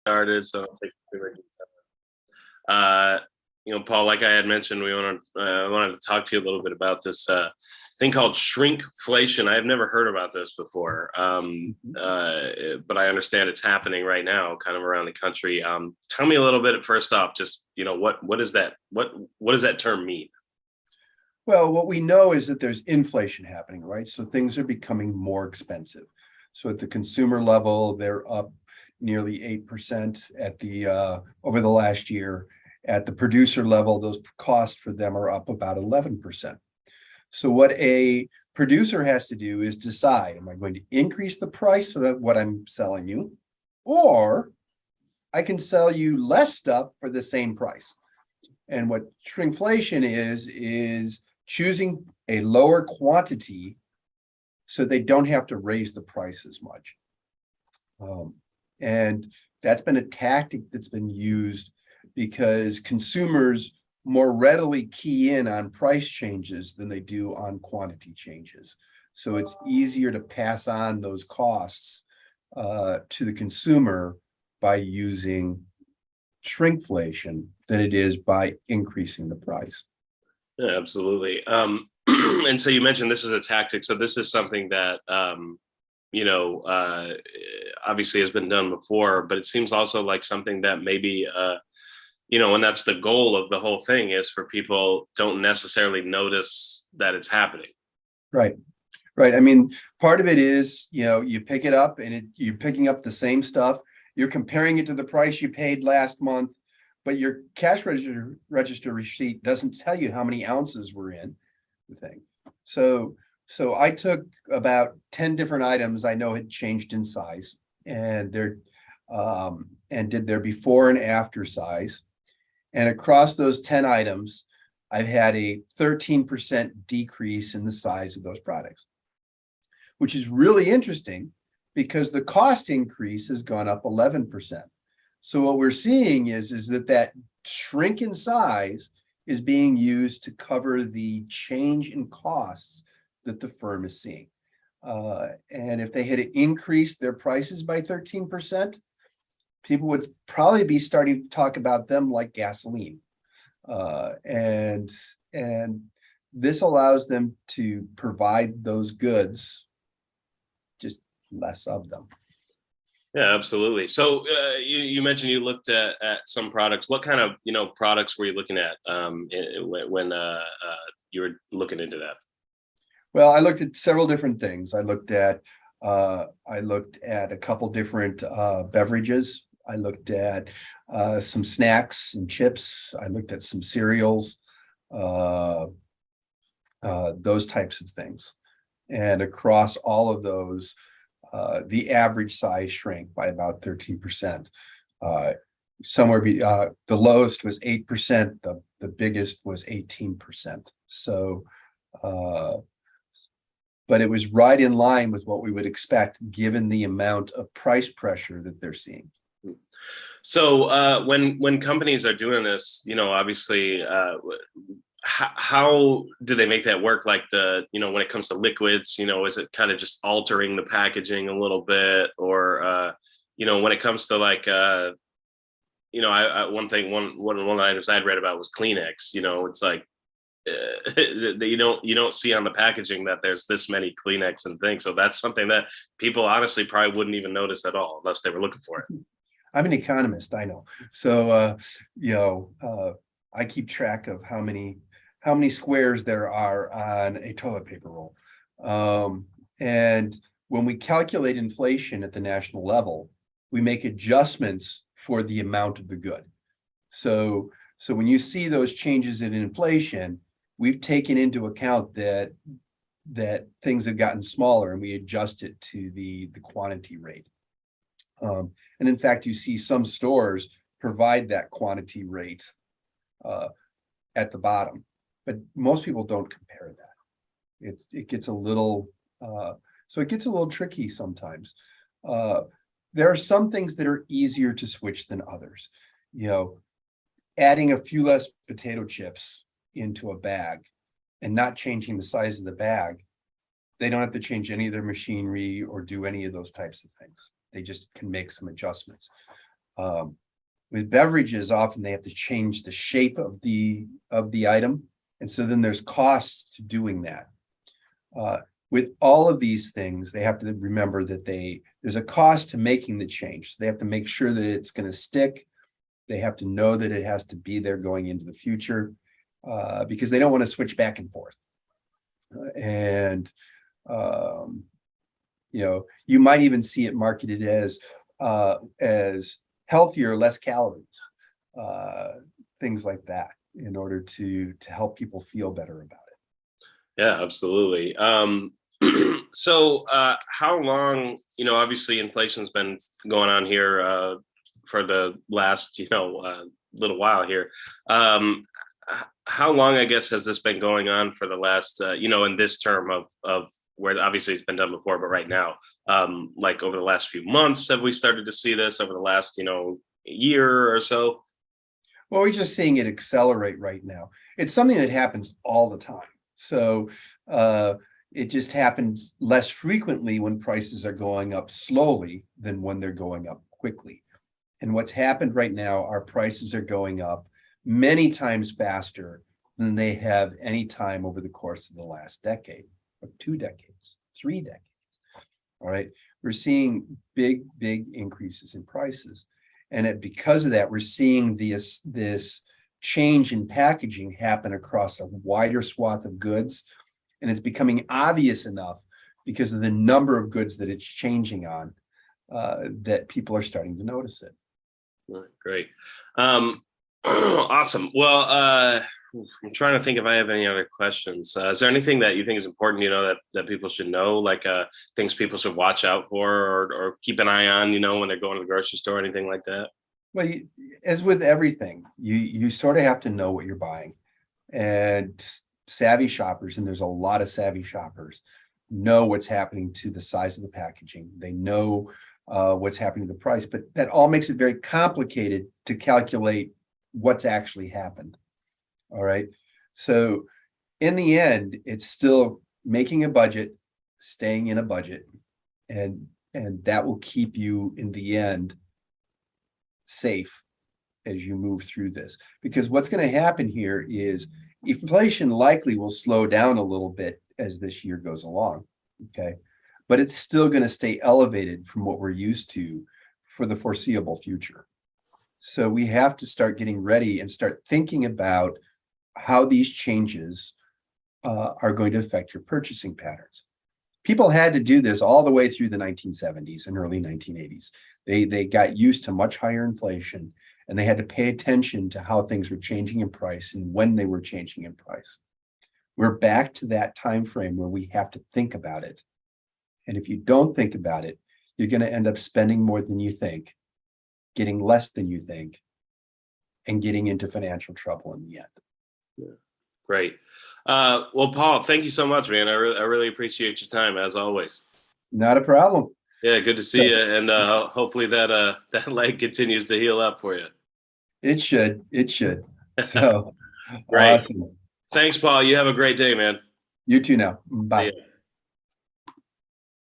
Started, so I'll take uh, Paul, like I had mentioned, we wanted to talk to you a little bit about this thing called shrinkflation. I have never heard about this before, but I understand it's happening right now, kind of around the country. Tell me a little bit first off, just what is that? What does that term mean? Well, what we know is that there's inflation happening, right? So things are becoming more expensive. So at the consumer level, they're up nearly 8% at the over the last year. At the producer level, those costs for them are up about 11%. So what a producer has to do is decide, am I going to increase the price of what I'm selling you, or I can sell you less stuff for the same price? And what shrinkflation is choosing a lower quantity so they don't have to raise the price as much. And that's been a tactic that's been used because consumers more readily key in on price changes than they do on quantity changes. So it's easier to pass on those costs to the consumer by using shrinkflation than it is by increasing the price. Yeah, absolutely. And so you mentioned this is a tactic. So this is something that, obviously has been done before, but it seems also like something that maybe, and that's the goal of the whole thing, is for people don't necessarily notice that it's happening. Right. Right. I mean, part of it is, you pick it up and you're picking up the same stuff. You're comparing it to the price you paid last month, but your cash register receipt doesn't tell you how many ounces were in the thing. So I took about 10 different items I know had changed in size, and did their before and after size. And across those 10 items, I've had a 13% decrease in the size of those products, which is really interesting because the cost increase has gone up 11%. So what we're seeing is that shrink in size is being used to cover the change in costs that the firm is seeing. And if they had increased their prices by 13%, people would probably be starting to talk about them like gasoline. And this allows them to provide those goods, just less of them. Yeah, absolutely. So you mentioned you looked at some products. What kind of products were you looking at when you were looking into that? Well, I looked at several different things. I looked at a couple different beverages. I looked at some snacks and chips. I looked at some cereals, those types of things. And across all of those, the average size shrank by about 13%. The lowest was 8%. The biggest was 18%. So, but it was right in line with what we would expect given the amount of price pressure that they're seeing. So when companies are doing this, obviously, how do they make that work? Like when it comes to liquids, is it kind of just altering the packaging a little bit, or when it comes to like one of the items I'd read about was Kleenex. It's like you don't see on the packaging that there's this many Kleenex and things. So that's something that people honestly probably wouldn't even notice at all unless they were looking for it. I'm an economist, I know. So I keep track of how many squares there are on a toilet paper roll. And when we calculate inflation at the national level, we make adjustments for the amount of the good. So when you see those changes in inflation, we've taken into account that things have gotten smaller and we adjust it to the quantity rate. And in fact, you see some stores provide that quantity rate at the bottom, but most people don't compare that. It gets a little, so it gets a little tricky sometimes. There are some things that are easier to switch than others. Adding a few less potato chips into a bag and not changing the size of the bag, they don't have to change any of their machinery or do any of those types of things. They just can make some adjustments. With beverages, often they have to change the shape of the item, and so then there's costs to doing that. With all of these things, they have to remember that there's a cost to making the change. So they have to make sure that it's going to stick. They have to know that it has to be there going into the future, because they don't want to switch back and forth. And you might even see it marketed as healthier, less calories, things like that, in order to help people feel better about it. Yeah, absolutely. So how long, obviously inflation's been going on here for the last, little while here. How long, I guess, has this been going on for the last, in this term of where obviously it's been done before, but right now, like over the last few months, have we started to see this over the last, year or so? Well, we're just seeing it accelerate right now. It's something that happens all the time. So it just happens less frequently when prices are going up slowly than when they're going up quickly. And what's happened right now, our prices are going up many times faster than they have any time over the course of the last decade, or 2 decades, 3 decades. All right. We're seeing big increases in prices. And because of that, we're seeing this change in packaging happen across a wider swath of goods. And it's becoming obvious enough because of the number of goods that it's changing on, that people are starting to notice it. Great. Awesome. Well, I'm trying to think if I have any other questions. Is there anything that you think is important, that people should know, like things people should watch out for, or keep an eye on, when they're going to the grocery store, anything like that? Well, as with everything, you sort of have to know what you're buying. And savvy shoppers, and there's a lot of savvy shoppers, know what's happening to the size of the packaging. They know what's happening to the price, but that all makes it very complicated to calculate what's actually happened. All right. So in the end, it's still making a budget, staying in a budget, and that will keep you in the end safe as you move through this. Because what's going to happen here is inflation likely will slow down a little bit as this year goes along. Okay. But it's still going to stay elevated from what we're used to for the foreseeable future. So we have to start getting ready and start thinking about how these changes are going to affect your purchasing patterns. People had to do this all the way through the 1970s and early 1980s. They got used to much higher inflation, and they had to pay attention to how things were changing in price and when they were changing in price. We're back to that time frame where we have to think about it. And if you don't think about it, you're going to end up spending more than you think, getting less than you think, and getting into financial trouble in the end. Yeah. Great. Well, Paul, thank you so much, man. I really appreciate your time, as always. Not a problem. Yeah, good to see you, and hopefully that leg continues to heal up for you. It should. So Great. awesome. Thanks, Paul. You have a great day, man. You too now. Bye.